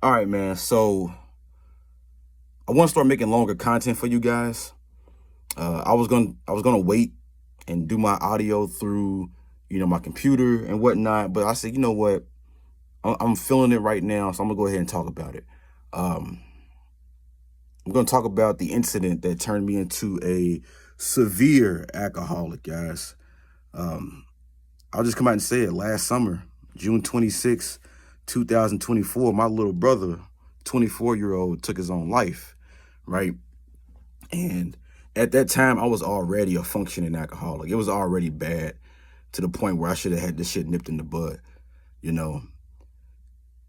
All right, man. So I want to start making longer content for you guys. I was gonna wait and do my audio through, my computer and whatnot. But I said, you know what? I'm feeling it right now, so I'm gonna go ahead and talk about it. Um, I'm gonna talk about the incident that turned me into a severe alcoholic, guys. Um, I'll just come out and say it. Last summer, June 26, 2024, my little brother, 24-year-old, took his own life, right? And at that time, I was already a functioning alcoholic. It was already bad to the point where I should have had this shit nipped in the bud. You know,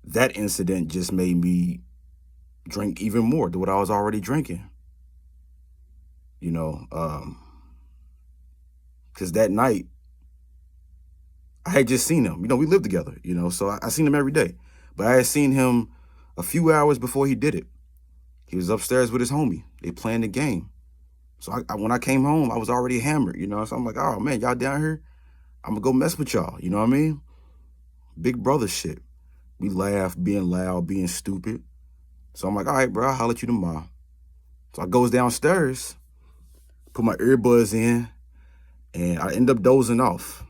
that incident just made me drink even more than what I was already drinking. You know, because that night I had just seen him. We lived together. So I seen him every day, but I had seen him a few hours before he did it. He was upstairs with his homie. They playing the game. So when I came home, I was already hammered. So I'm like, oh man, y'all down here? I'm gonna go mess with y'all. You know what I mean? Big brother shit. We laugh, being loud, being stupid. So I'm like, all right, bro, I'll holler at you tomorrow. So I goes downstairs, put my earbuds in, and I end up dozing off.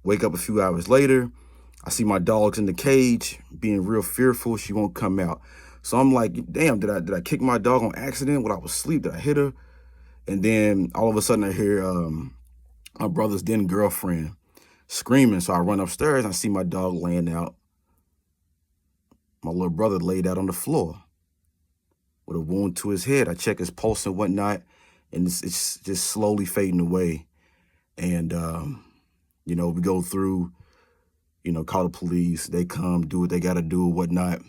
Wake up a few hours later, I see my dog's in the cage, being real fearful. She won't come out. So I'm like, damn, did I kick my dog on accident when I was asleep? Did I hit her? And then all of a sudden I hear my brother's then girlfriend screaming. So I run upstairs and I see my dog laying out. My little brother laid out on the floor with a wound to his head. I check his pulse and whatnot, and it's just slowly fading away. And, we go through, call the police. They come, do what they got to do, whatnot.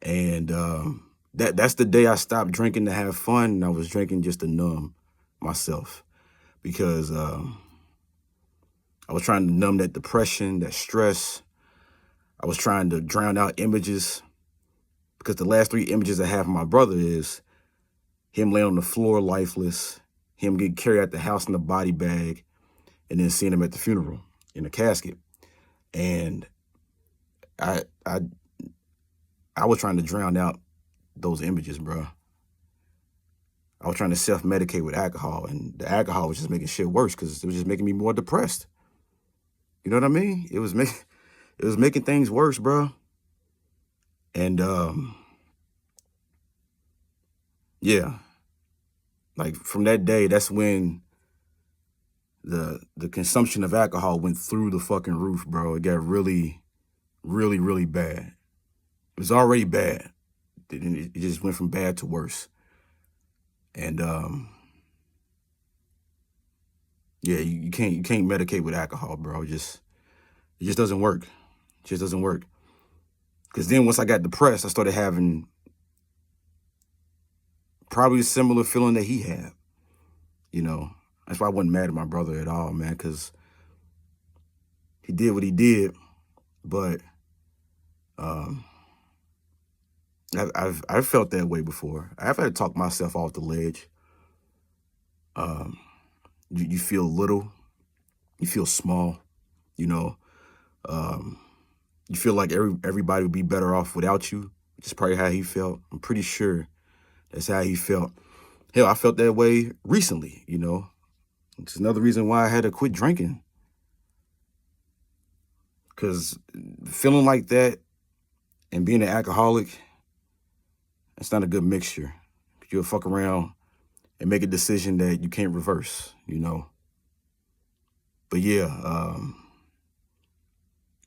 And that's the day I stopped drinking to have fun, and I was drinking just to numb myself because I was trying to numb that depression, that stress. I was trying to drown out images because the last 3 images I have of my brother is him laying on the floor lifeless, him getting carried out the house in a body bag, and then seeing him at the funeral in a casket. And I was trying to drown out those images, bro. I was trying to self-medicate with alcohol, and the alcohol was just making shit worse because it was just making me more depressed. You know what I mean? It was making things worse, bro. And yeah, like from that day, that's when the consumption of alcohol went through the fucking roof, bro. It got really, really, really bad. It was already bad. It just went from bad to worse. And yeah, you can't medicate with alcohol, bro. It just doesn't work. It just doesn't work. Because then once I got depressed, I started having probably a similar feeling that he had. That's why I wasn't mad at my brother at all, man, because he did what he did. But I've felt that way before. I've had to talk myself off the ledge. You feel little, you feel small, you know. You feel like everybody would be better off without you, which is probably how he felt. I'm pretty sure that's how he felt. Hell, I felt that way recently, It's another reason why I had to quit drinking. Because feeling like that and being an alcoholic, it's not a good mixture. You'll fuck around and make a decision that you can't reverse, But yeah,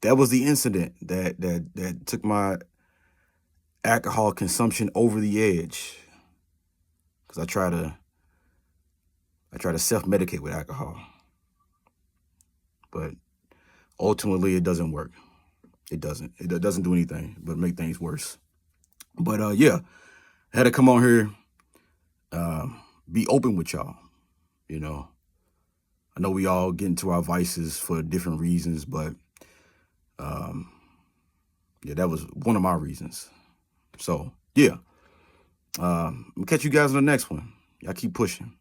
that was the incident that took my alcohol consumption over the edge. Because I try to self-medicate with alcohol. But ultimately it doesn't work. It doesn't. It doesn't do anything but make things worse. But yeah, I had to come on here, be open with y'all, I know we all get into our vices for different reasons, but yeah, that was one of my reasons. So yeah, I'll catch you guys on the next one. Y'all keep pushing.